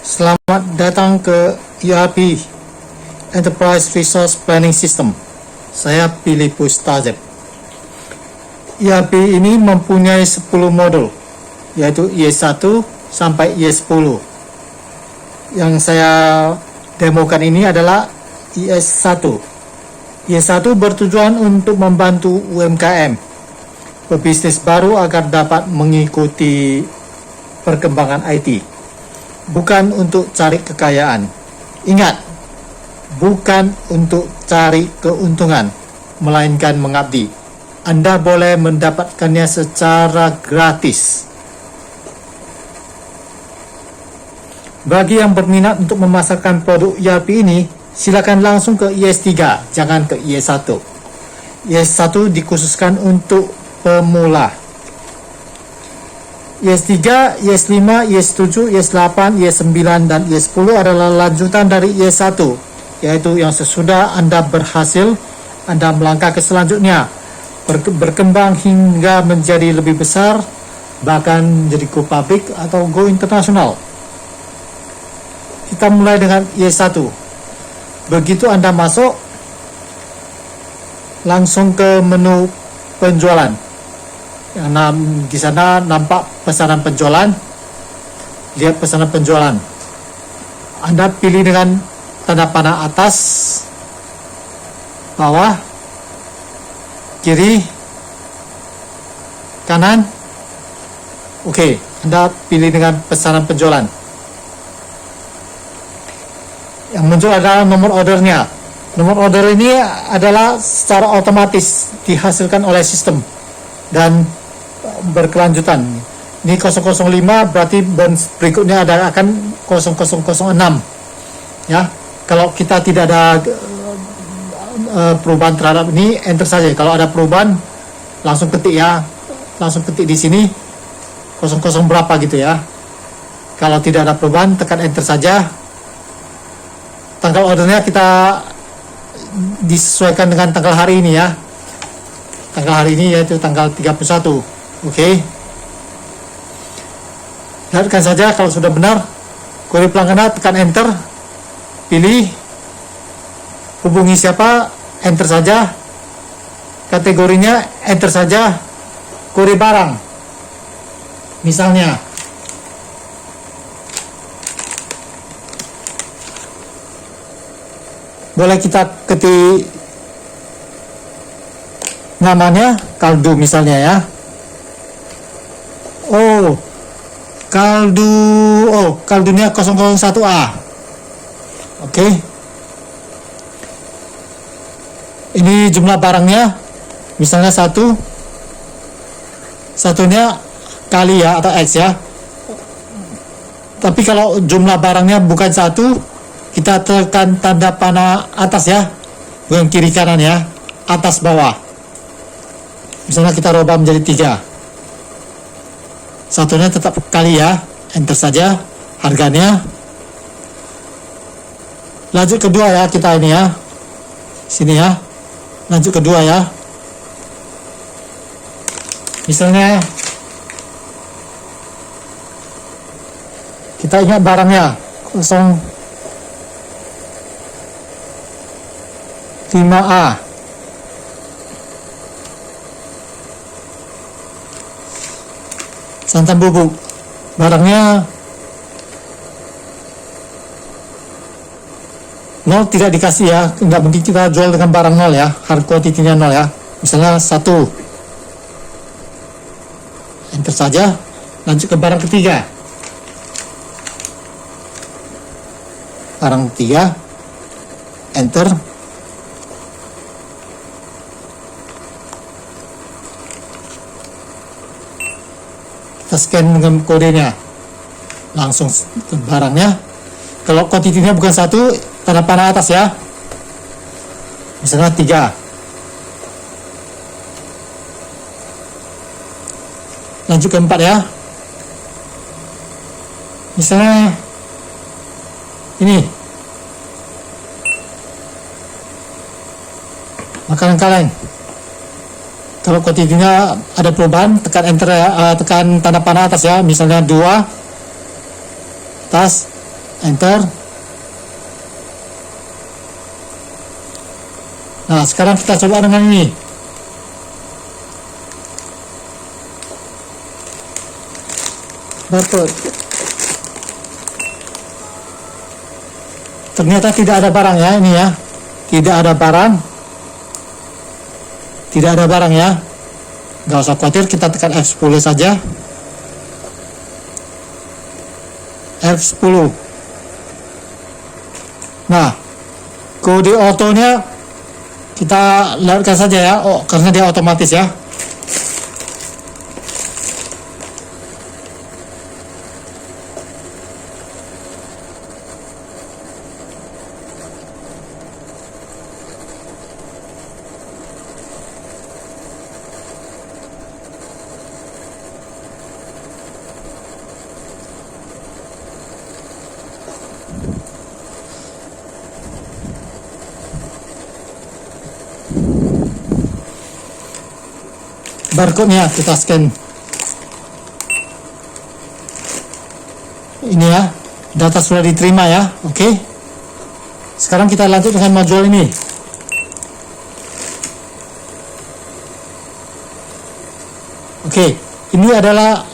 Selamat datang ke ERP, Enterprise Resource Planning System. Saya Philippus Tazeb. ERP ini mempunyai 10 modul, yaitu IS1 sampai IS10. Yang saya demokan ini adalah IS1. IS1 bertujuan untuk membantu UMKM pebisnis baru agar dapat mengikuti perkembangan IT, bukan untuk cari kekayaan. Ingat, bukan untuk cari keuntungan, melainkan mengabdi. Anda boleh mendapatkannya secara gratis. Bagi yang berminat untuk memasarkan produk ERP ini, silakan langsung ke IS3, jangan ke IS1. IS1 dikhususkan untuk pemula. IS3, IS5, IS7, IS8, IS9, dan IS10 adalah lanjutan dari IS1, yaitu yang sesudah Anda berhasil, Anda melangkah ke selanjutnya, berkembang hingga menjadi lebih besar, bahkan menjadi go public atau go internasional. Kita mulai dengan IS1. Begitu Anda masuk, langsung ke menu penjualan. Di sana nampak pesanan penjualan. Lihat pesanan penjualan. Anda pilih dengan tanda panah atas, bawah, kiri, kanan. Oke, Anda pilih dengan pesanan penjualan. Yang muncul adalah nomor ordernya. Nomor order ini adalah secara otomatis dihasilkan oleh sistem dan berkelanjutan. Ini 005 berarti berikutnya akan 0006. Ya, kalau kita tidak ada perubahan terhadap ini, enter saja. Kalau ada perubahan, langsung ketik ya, langsung ketik di sini 00 berapa gitu ya. Kalau tidak ada perubahan, tekan enter saja. Tanggal ordernya kita disesuaikan dengan tanggal hari ini ya. Tanggal hari ini yaitu tanggal 31. Oke. Lihatkan saja kalau sudah benar. Query pelanggan, tekan enter. Pilih. Hubungi siapa, enter saja. Kategorinya enter saja. Query barang. Misalnya boleh kita ketik namanya kaldu misalnya ya. Kaldunya 001A. Oke. Ini jumlah barangnya misalnya satunya kali ya atau X ya. Tapi kalau jumlah barangnya bukan satu, kita tekan tanda panah atas ya, bukan kiri kanan ya, atas bawah. Misalnya kita rubah menjadi 3. Satunya tetap kali ya, enter saja. Harganya. Lanjut kedua ya kita ini ya. Sini ya. Lanjut kedua ya. Misalnya kita ingat barangnya 05A. Santan bubuk. Barangnya 0 tidak dikasih ya. Enggak mungkin kita jual dengan barang 0 ya. Hard quantity-nya 0 ya. Misalnya 1. Enter saja. Lanjut ke barang ketiga. Barang ketiga. Enter. Kita scan dengan kodenya, langsung ke barangnya. Kalau kuantitinya bukan 1, tanda panah atas ya, misalnya 3. Lanjut ke 4 ya, misalnya ini makanan kaleng. Kalau kuantitinya ada perubahan, tekan enter, tekan tanda panah atas ya, misalnya 2 atas, enter. Nah, sekarang kita coba dengan ini. Barcode. Ternyata tidak ada barang ya, ini ya. Tidak ada barang. Tidak ada barang ya. Nggak usah khawatir, kita tekan F10 saja. F10. Nah, kode otonya kita lewatkan saja ya. Oh, karena dia otomatis ya. Barcode-nya kita scan. Ini ya, data sudah diterima ya. Oke. Sekarang kita lanjut dengan modul ini. Oke, ini adalah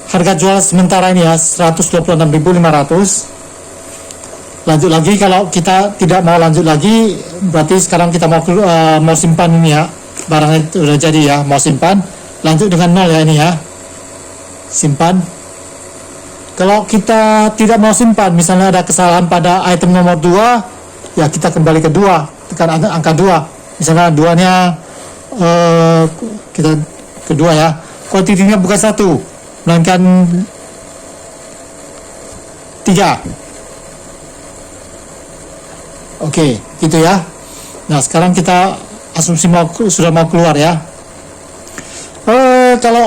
harga jual sementara ini ya, 126.500. Lanjut lagi, kalau kita tidak mau lanjut lagi, berarti sekarang kita mau simpan ini ya, barangnya sudah jadi ya, mau simpan, lanjut dengan 0 ya, ini ya, simpan. Kalau kita tidak mau simpan, misalnya ada kesalahan pada item nomor 2, ya kita kembali ke 2, tekan angka 2, misalnya 2-nya kita ke 2 ya, kuantitinya bukan 1, melainkan 3. Oke, gitu ya. Nah, sekarang kita asumsi sudah mau keluar ya. Kalau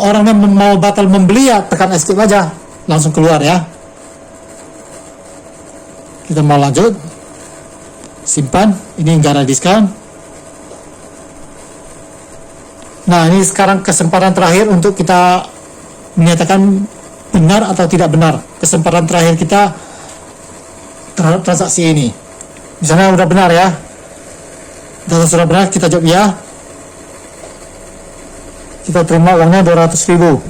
orangnya mau batal membeli ya tekan escape aja, langsung keluar ya. Kita mau lanjut, simpan. Ini enggak ada diskon. Nah, ini sekarang kesempatan terakhir untuk kita menyatakan benar atau tidak benar. Kesempatan terakhir kita terhadap transaksi ini. Misalnya udah benar ya, data sudah benar, kita jawab ya, kita terima uangnya 200.000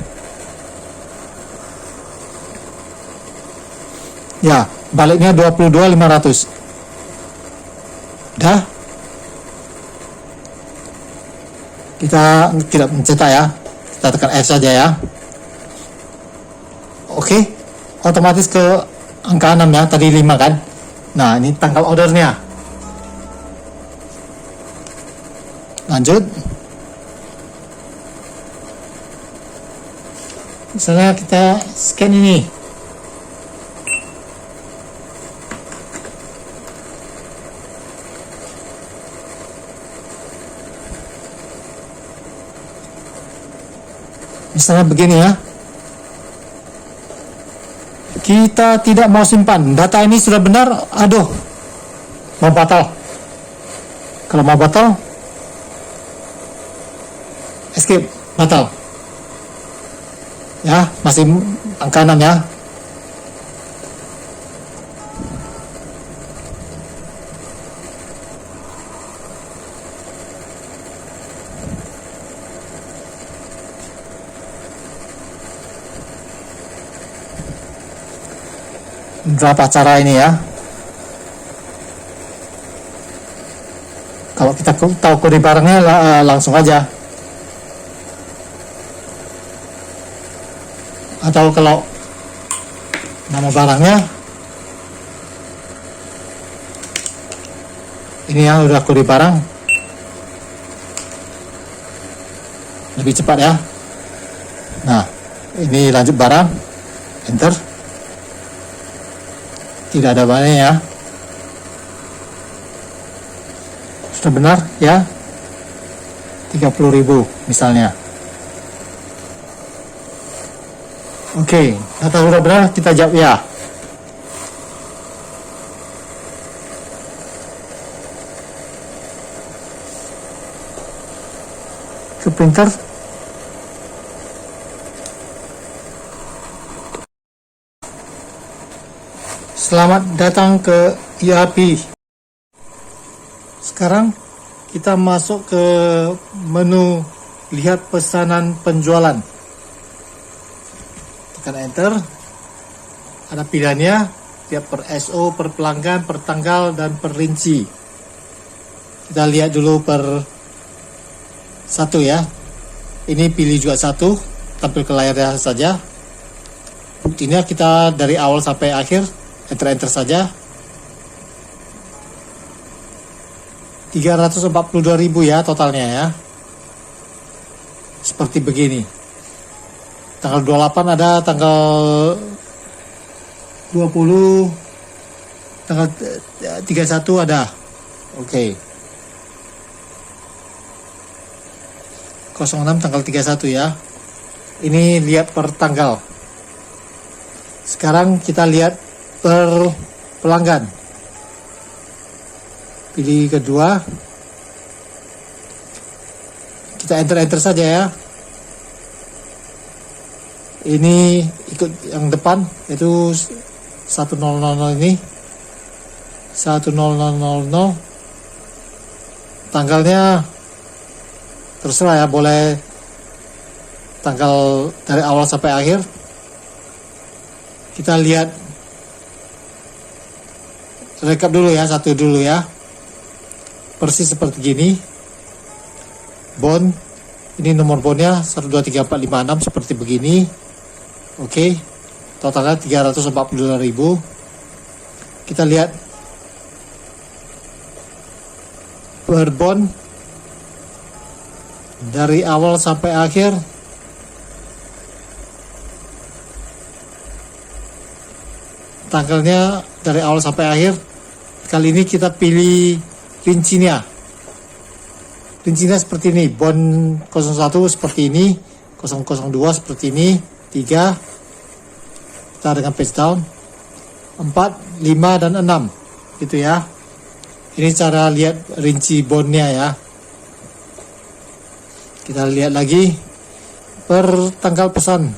ya, baliknya 22.500. Dah, kita tidak mencetak ya, kita tekan F saja ya. Oke, otomatis ke angka 6 ya, tadi 5 kan. Nah, ini tanggal ordernya. Lanjut. Misalnya kita scan ini. Misalnya begini ya. Kita tidak mau simpan, data ini sudah benar, aduh, mau batal. Kalau mau batal, escape, batal. Ya, masih angka 6 ya. Berapa cara ini ya. Kalau kita tahu kode barangnya langsung aja. Atau kalau nama barangnya ini yang udah kode barang, lebih cepat ya. Nah, ini lanjut barang, enter. Tidak ada barangnya ya. Sudah benar ya, 30.000 misalnya. Oke, data sudah benar, kita jawab ya. Ke printer. Selamat datang ke ERP. Sekarang kita masuk ke menu lihat pesanan penjualan. Tekan enter. Ada pilihannya, tiap per SO, per pelanggan, per tanggal, dan per rinci. Kita lihat dulu per satu ya. Ini pilih juga satu, tampil ke layarnya saja. Buktinya kita dari awal sampai akhir, enter saja. 342.000 ya totalnya ya. Seperti begini. Tanggal 28 ada, tanggal 20, tanggal 31 ada. Oke. 06 tanggal 31 ya. Ini lihat per tanggal. Sekarang kita lihat per pelanggan. Pilih kedua. Kita enter saja ya. Ini ikut yang depan, yaitu 1000 ini. 1000. Tanggalnya terserah ya, boleh tanggal dari awal sampai akhir. Kita lihat, rekap dulu ya, satu dulu ya. Persis seperti gini. Bond, ini nomor bondnya 123456 seperti begini. Oke, totalnya 342.000. Kita lihat per bond dari awal sampai akhir. Tanggalnya dari awal sampai akhir. Kali ini kita pilih rincinya. Rincinya seperti ini. Bond 01 seperti ini, 002 seperti ini, 3 kita dengan page down, 4, 5 dan 6 gitu ya. Ini cara lihat rinci bondnya ya. Kita lihat lagi per tanggal pesan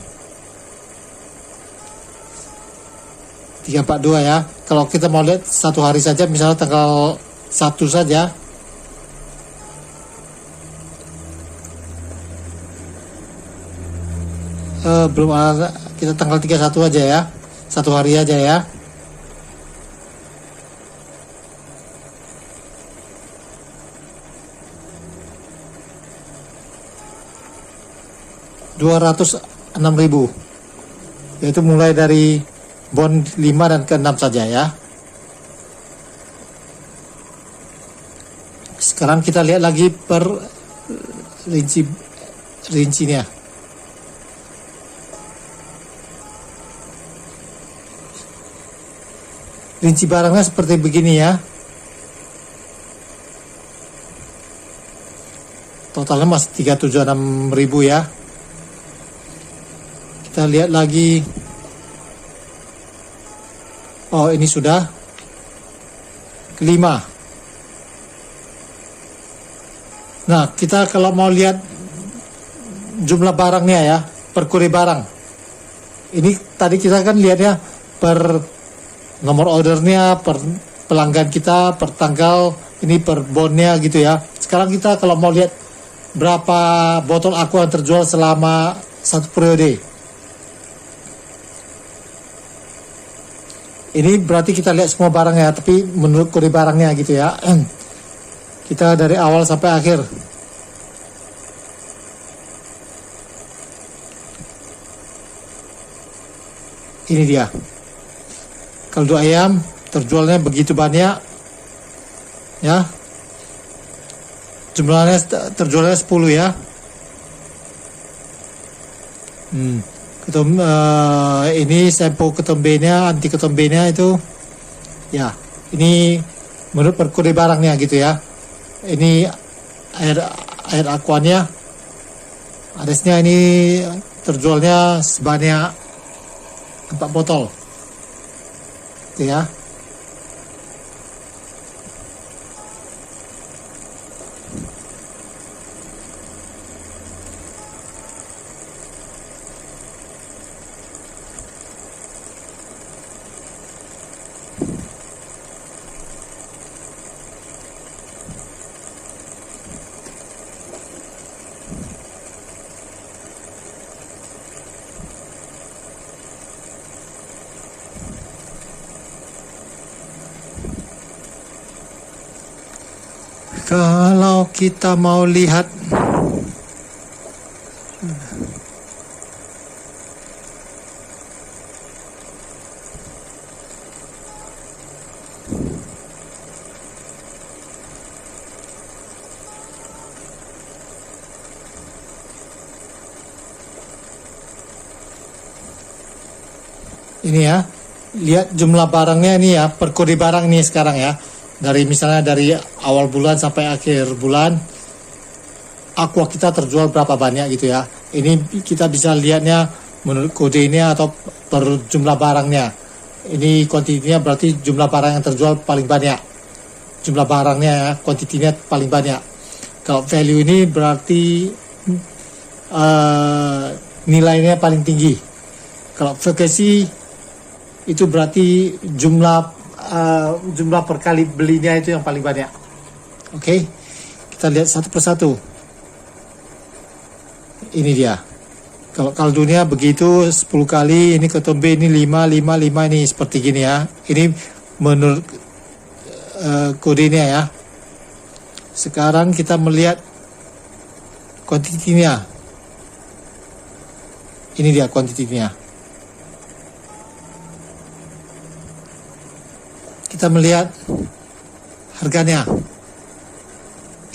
342 ya. Kalau kita mau lihat satu hari saja, misalnya tanggal 1 saja. Belum ada, kita tanggal 31 aja ya. Satu hari aja ya. Rp206.000, yaitu mulai dari bond 5 dan ke-6 saja ya. Sekarang kita lihat lagi per rincinya. Rinci barangnya seperti begini ya. Totalnya masih 376.000 ya. Kita lihat lagi. Oh, ini sudah kelima. Nah, kita kalau mau lihat jumlah barangnya ya, per kuri barang. Ini tadi kita kan lihatnya per nomor ordernya, per pelanggan kita, per tanggal, ini per bondnya gitu ya. Sekarang kita kalau mau lihat berapa botol aqua yang terjual selama satu periode. Ini berarti kita lihat semua barangnya, tapi menurut kuri barangnya gitu ya. Kita dari awal sampai akhir. Ini dia. Kaldu ayam terjualnya begitu banyak. Ya. Jumlahnya terjualnya 10 ya. Ini sampel ketembenya, anti ketembenya itu. Ya, ini menurut per kode barangnya gitu ya. Ini air aquanya. Adesnya ini terjualnya sebanyak 4 botol. Gitu ya. Kalau kita mau lihat ini ya, lihat jumlah barangnya ini ya, per kode barang nih sekarang ya. Dari misalnya dari awal bulan sampai akhir bulan, aqua kita terjual berapa banyak gitu ya. Ini kita bisa lihatnya menurut kode ini atau per jumlah barangnya. Ini kuantitinya berarti jumlah barang yang terjual paling banyak. Jumlah barangnya ya, kuantitinya paling banyak. Kalau value ini berarti nilainya paling tinggi. Kalau frekuensi itu berarti jumlah per kali belinya itu yang paling banyak. Oke, kita lihat satu persatu. Ini dia. Kalau dunia begitu 10 kali, ini ketombe ini 5 ini seperti gini ya. Ini menurut kodenya ya. Sekarang kita melihat kuantitinya. Ini dia kuantitinya. Kita melihat harganya.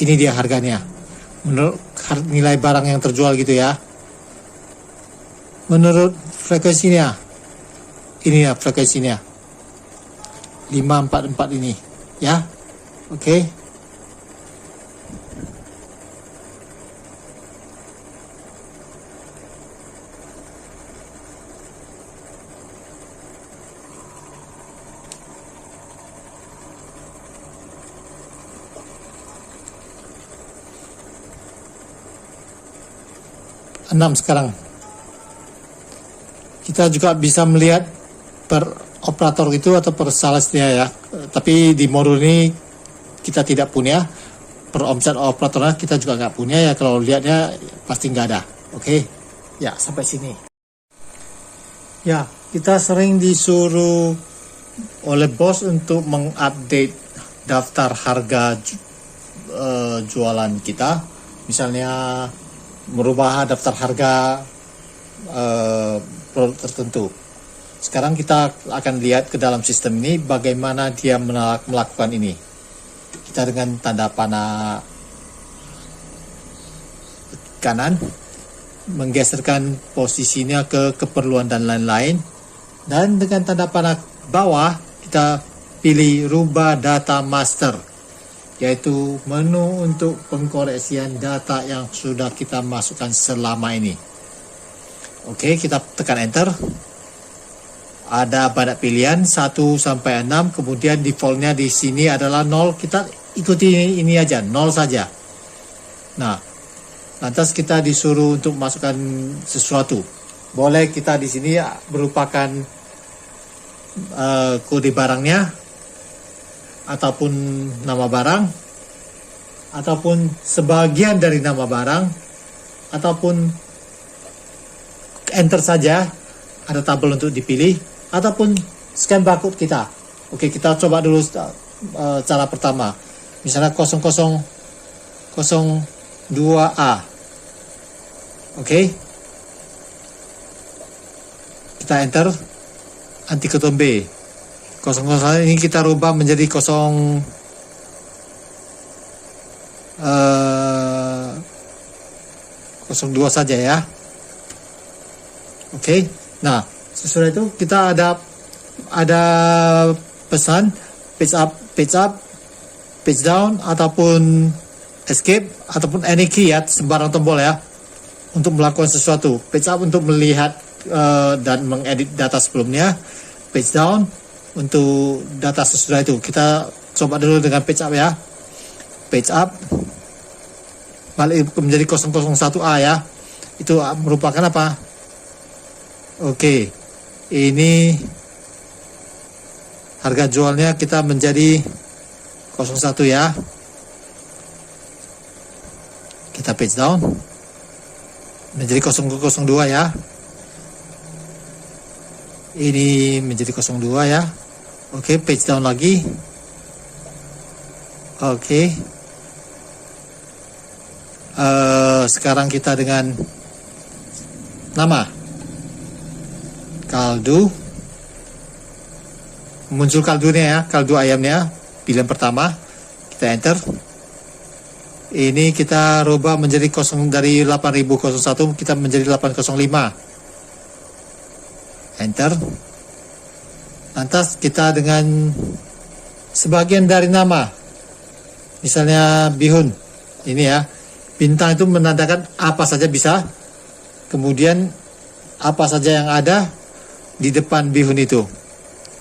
Ini dia harganya. Menurut nilai barang yang terjual gitu ya. Menurut frekuensinya. Ini ya frekuensinya. 544 ini. Ya. Oke. Enam sekarang. Kita juga bisa melihat per operator itu atau per salesnya ya. Tapi di modul ini kita tidak punya. Per omset operatornya kita juga nggak punya ya. Kalau lihatnya pasti nggak ada. Oke. Ya, sampai sini. Ya, kita sering disuruh oleh bos untuk mengupdate daftar harga jualan kita. Misalnya merubah daftar harga produk tertentu. Sekarang kita akan lihat ke dalam sistem ini bagaimana dia melakukan ini. Kita dengan tanda panah kanan menggeserkan posisinya ke keperluan dan lain-lain, dan dengan tanda panah bawah kita pilih rubah data master, yaitu menu untuk pengkoreksian data yang sudah kita masukkan selama ini. Oke, kita tekan enter. Ada banyak pilihan 1 sampai 6, kemudian defaultnya di sini adalah 0. Kita ikuti ini aja, 0 saja. Nah, lantas kita disuruh untuk masukkan sesuatu. Boleh kita di sini merupakan kode barangnya, ataupun nama barang, ataupun sebagian dari nama barang, ataupun enter saja, ada tabel untuk dipilih, ataupun scan barcode kita. Oke, kita coba dulu cara pertama. Misalnya 0002A. Oke. Kita enter, anti ketombe. 00 ini kita rubah menjadi 02 saja ya. Oke. Nah, sesudah itu kita ada pesan page up, page down, ataupun escape, ataupun any key ya, sembarang tombol ya, untuk melakukan sesuatu. Page up untuk melihat dan mengedit data sebelumnya. Page down untuk data sesudah itu. Kita coba dulu dengan page up ya. Page up balik menjadi 001A ya. Itu merupakan apa? Oke, ini harga jualnya kita menjadi 01 ya. Kita page down menjadi 002 ya. Ini menjadi 02 ya. Oke, page down lagi. Oke, sekarang kita dengan nama kaldu, muncul kaldunya ya, kaldu ayamnya, pilihan pertama, kita enter. Ini kita rubah menjadi dari 8001 kita menjadi 805, enter. Lantas kita dengan sebagian dari nama, misalnya bihun, ini ya, bintang itu menandakan apa saja bisa, kemudian apa saja yang ada di depan bihun itu.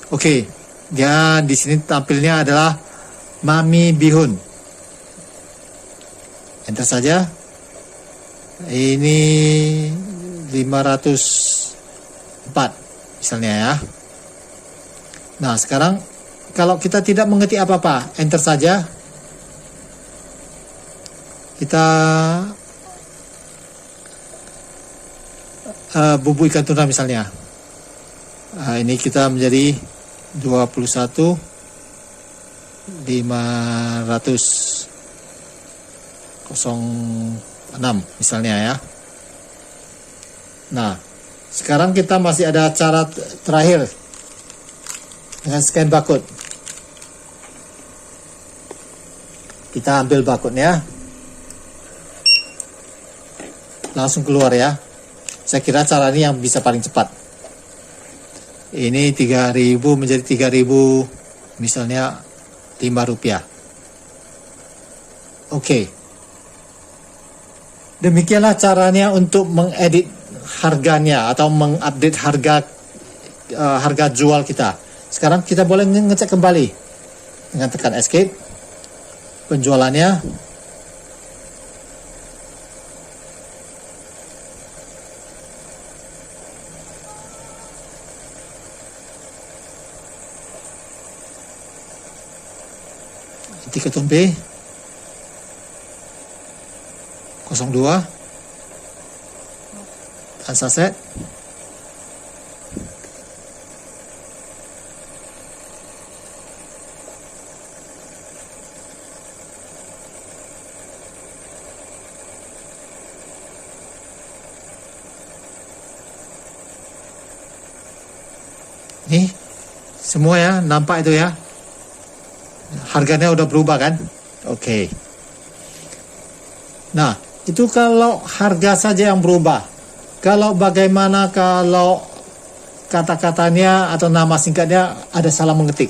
Oke, dia di sini tampilnya adalah mami bihun. Enter saja. Ini 504 misalnya ya. Nah, sekarang kalau kita tidak mengerti apa-apa, enter saja. Kita bumbu ikan tuna misalnya. Ini kita menjadi 21 506 misalnya ya. Nah, sekarang kita masih ada cara terakhir dengan scan barcode. Kita ambil barcode-nya, langsung keluar ya. Saya kira cara ini yang bisa paling cepat. Ini 3.000 menjadi 3.000, misalnya 5 rupiah. Oke. Demikianlah caranya untuk mengedit harganya atau mengupdate harga jual kita. Sekarang kita boleh ngecek kembali dengan tekan escape penjualannya. Tiga ketumpe 02 dan saset. Nih semua ya, nampak itu ya, harganya udah berubah kan. Oke. Nah, itu kalau harga saja yang berubah. Kalau bagaimana kalau kata-katanya atau nama singkatnya ada salah mengetik,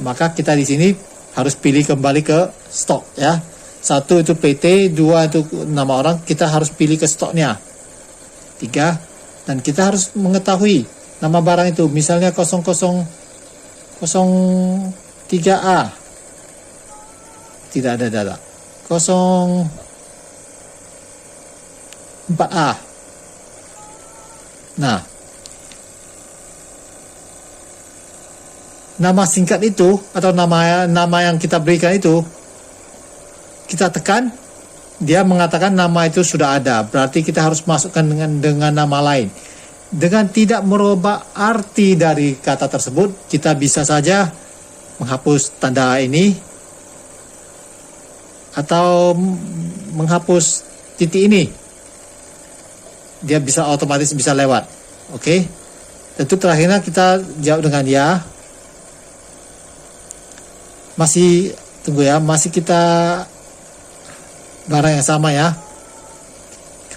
maka kita di sini harus pilih kembali ke stok ya. 1 itu PT, 2 itu nama orang, kita harus pilih ke stoknya. 3, dan kita harus mengetahui nama barang itu, misalnya 0003A. Tidak ada data. 04A. Nah, nama singkat itu atau nama yang kita berikan itu, kita tekan, dia mengatakan nama itu sudah ada. Berarti kita harus masukkan dengan nama lain. Dengan tidak merubah arti dari kata tersebut, kita bisa saja menghapus tanda ini atau menghapus titik ini. Dia bisa otomatis bisa lewat. Oke. Tentu terakhirnya kita jawab dengan ya. Masih tunggu ya, masih kita barang yang sama ya.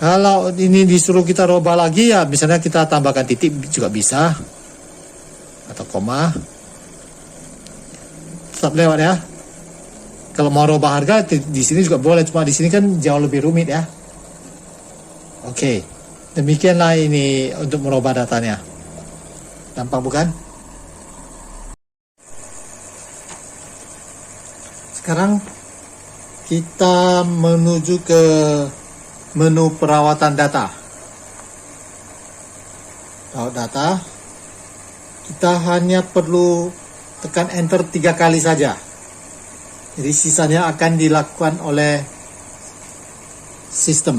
Kalau ini disuruh kita rubah lagi ya, misalnya kita tambahkan titik juga bisa, atau koma, tetap lewat ya. Kalau mau rubah harga di sini juga boleh, cuma di sini kan jauh lebih rumit ya. Oke, demikianlah ini untuk merubah datanya. Gampang bukan? Sekarang kita menuju ke menu perawatan data. Perawat data, kita hanya perlu tekan enter 3 kali saja. Jadi sisanya akan dilakukan oleh sistem.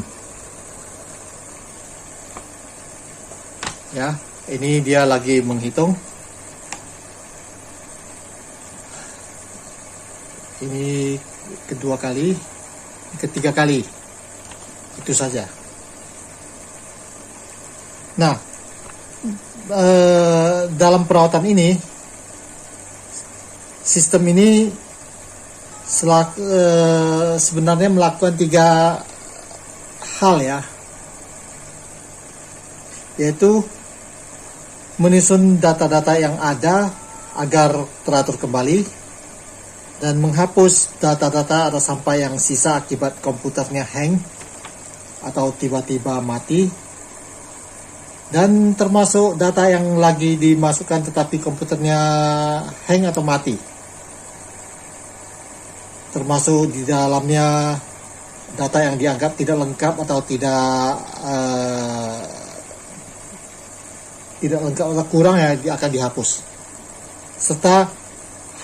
Ya, ini dia lagi menghitung. Ini kedua kali, ketiga kali. Itu saja. Nah, dalam perawatan ini, sistem ini sebenarnya melakukan 3 hal ya, yaitu menyusun data-data yang ada agar teratur kembali, dan menghapus data-data atau sampah yang sisa akibat komputernya hang atau tiba-tiba mati, dan termasuk data yang lagi dimasukkan tetapi komputernya hang atau mati, termasuk di dalamnya data yang dianggap tidak lengkap atau tidak lengkap atau kurang ya akan dihapus. Serta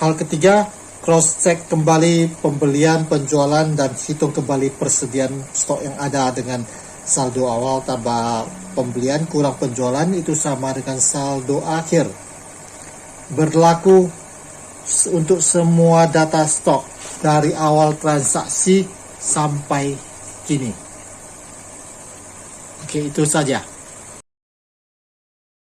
hal ketiga, cross check kembali pembelian, penjualan, dan hitung kembali persediaan stok yang ada dengan saldo awal tambah pembelian kurang penjualan itu sama dengan saldo akhir. Berlaku untuk semua data stok dari awal transaksi sampai kini. Oke, itu saja.